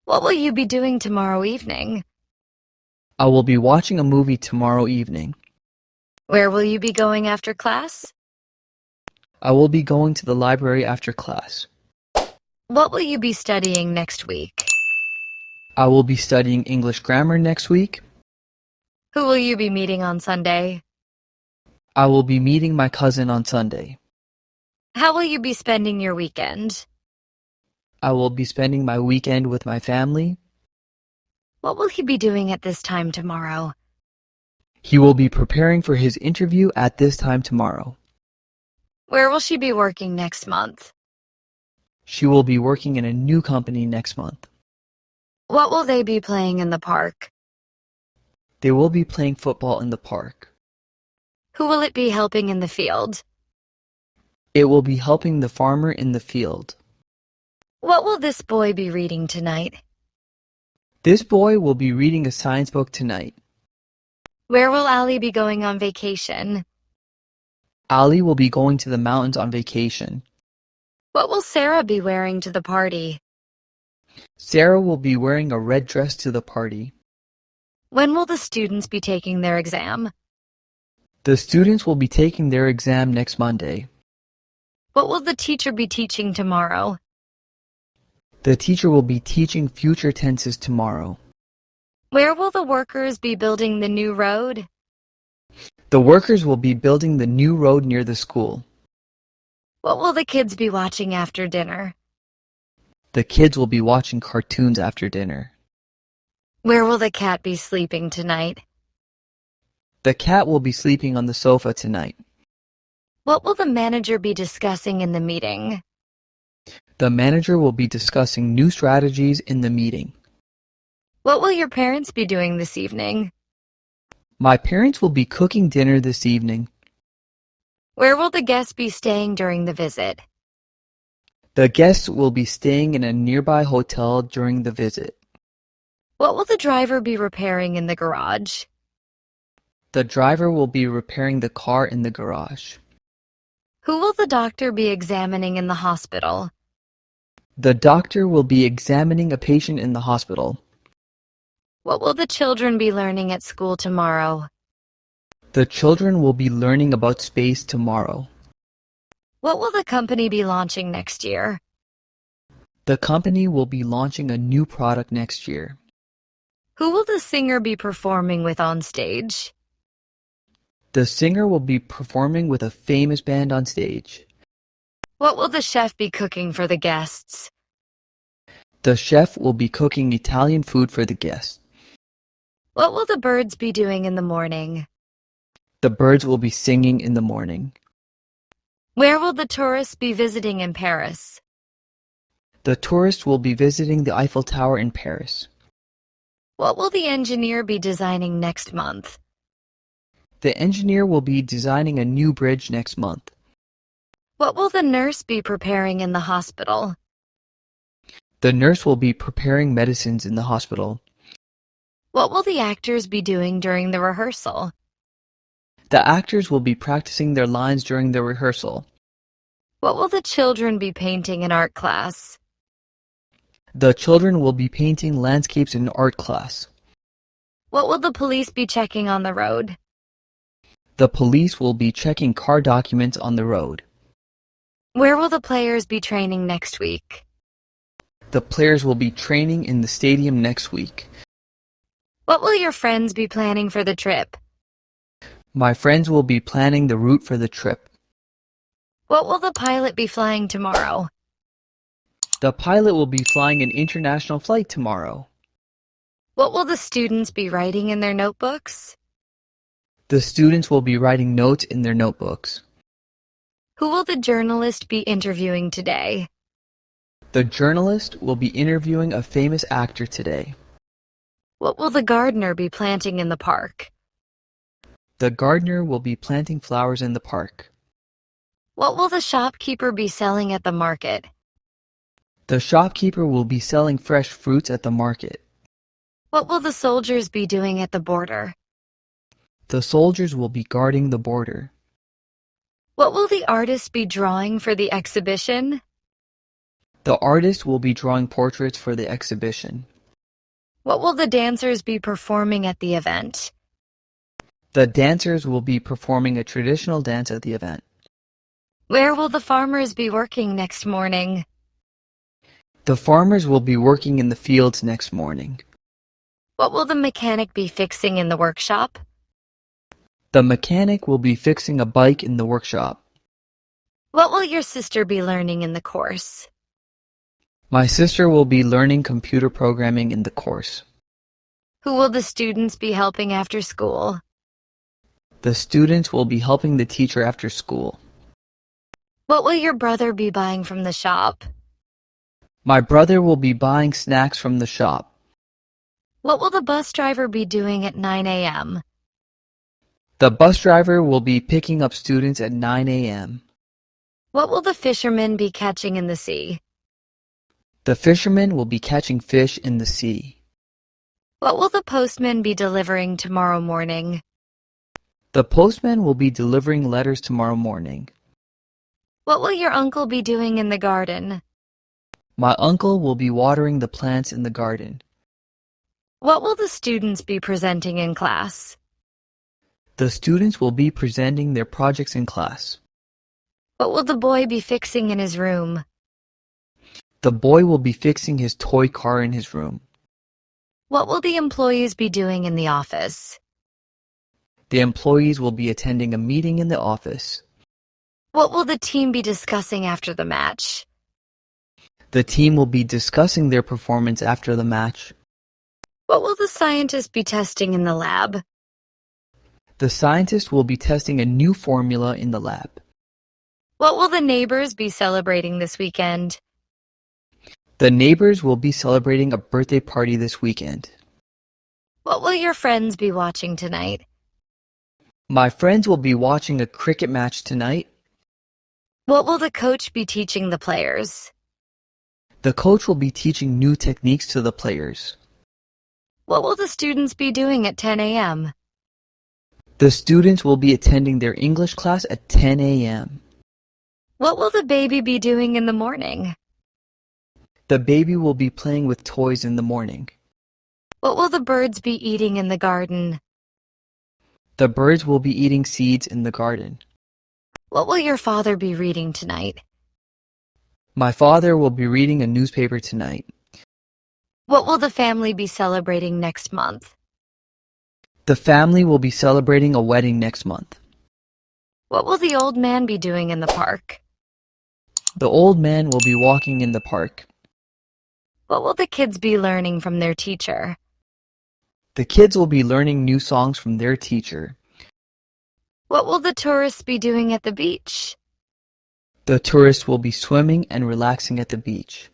What will you be doing tomorrow evening? I will be watching a movie tomorrow evening. Where will you be going after class? I will be going to the library after class. What will you be studying next week? I will be studying English grammar next week. Who will you be meeting on Sunday? I will be meeting my cousin on Sunday. How will you be spending your weekend? I will be spending my weekend with my family. What will he be doing at this time tomorrow? He will be preparing for his interview at this time tomorrow. Where will she be working next month? She will be working in a new company next month. What will they be playing in the park? They will be playing football in the park. Who will it be helping in the field? It will be helping the farmer in the field. What will this boy be reading tonight? This boy will be reading a science book tonight. Where will Allie be going on vacation? Ali will be going to the mountains on vacation. What will Sarah be wearing to the party? Sarah will be wearing a red dress to the party. When will the students be taking their exam? The students will be taking their exam next Monday. What will the teacher be teaching tomorrow? The teacher will be teaching future tenses tomorrow. Where will the workers be building the new road? The workers will be building the new road near the school. What will the kids be watching after dinner? The kids will be watching cartoons after dinner. Where will the cat be sleeping tonight? The cat will be sleeping on the sofa tonight. What will the manager be discussing in the meeting? The manager will be discussing new strategies in the meeting. What will your parents be doing this evening? My parents will be cooking dinner this evening. Where will the guests be staying during the visit? The guests will be staying in a nearby hotel during the visit. What will the driver be repairing in the garage? The driver will be repairing the car in the garage. Who will the doctor be examining in the hospital? The doctor will be examining a patient in the hospital. What will the children be learning at school tomorrow? The children will be learning about space tomorrow. What will the company be launching next year? The company will be launching a new product next year. Who will the singer be performing with on stage? The singer will be performing with a famous band on stage. What will the chef be cooking for the guests? The chef will be cooking Italian food for the guests. What will the birds be doing in the morning? The birds will be singing in the morning. Where will the tourists be visiting in Paris? The tourists will be visiting the Eiffel Tower in Paris. What will the engineer be designing next month? The engineer will be designing a new bridge next month. What will the nurse be preparing in the hospital? The nurse will be preparing medicines in the hospital. What will the actors be doing during the rehearsal? The actors will be practicing their lines during the rehearsal. What will the children be painting in art class? The children will be painting landscapes in art class. What will the police be checking on the road? The police will be checking car documents on the road. Where will the players be training next week? The players will be training in the stadium next week. What will your friends be planning for the trip? My friends will be planning the route for the trip. What will the pilot be flying tomorrow? The pilot will be flying an international flight tomorrow. What will the students be writing in their notebooks? The students will be writing notes in their notebooks. Who will the journalist be interviewing today? The journalist will be interviewing a famous actor today. What will the gardener be planting in the park? The gardener will be planting flowers in the park. What will the shopkeeper be selling at the market? The shopkeeper will be selling fresh fruits at the market. What will the soldiers be doing at the border? The soldiers will be guarding the border. What will the artist be drawing for the exhibition? The artist will be drawing portraits for the exhibition. What will the dancers be performing at the event? The dancers will be performing a traditional dance at the event. Where will the farmers be working next morning? The farmers will be working in the fields next morning. What will the mechanic be fixing in the workshop? The mechanic will be fixing a bike in the workshop. What will your sister be learning in the course? My sister will be learning computer programming in the course. Who will the students be helping after school? The students will be helping the teacher after school. What will your brother be buying from the shop? My brother will be buying snacks from the shop. What will the bus driver be doing at 9 a.m.? The bus driver will be picking up students at 9 a.m. What will the fishermen be catching in the sea? The fishermen will be catching fish in the sea. What will the postman be delivering tomorrow morning? The postman will be delivering letters tomorrow morning. What will your uncle be doing in the garden? My uncle will be watering the plants in the garden. What will the students be presenting in class? The students will be presenting their projects in class. What will the boy be fixing in his room? The boy will be fixing his toy car in his room. What will the employees be doing in the office? The employees will be attending a meeting in the office. What will the team be discussing after the match? The team will be discussing their performance after the match. What will the scientists be testing in the lab? The scientist will be testing a new formula in the lab. What will the neighbors be celebrating this weekend? The neighbors will be celebrating a birthday party this weekend. What will your friends be watching tonight? My friends will be watching a cricket match tonight. What will the coach be teaching the players? The coach will be teaching new techniques to the players. What will the students be doing at 10 a.m.? The students will be attending their English class at 10 a.m. What will the baby be doing in the morning? The baby will be playing with toys in the morning. What will the birds be eating in the garden? The birds will be eating seeds in the garden. What will your father be reading tonight? My father will be reading a newspaper tonight. What will the family be celebrating next month? The family will be celebrating a wedding next month. What will the old man be doing in the park? The old man will be walking in the park. What will the kids be learning from their teacher? The kids will be learning new songs from their teacher. What will the tourists be doing at the beach? The tourists will be swimming and relaxing at the beach.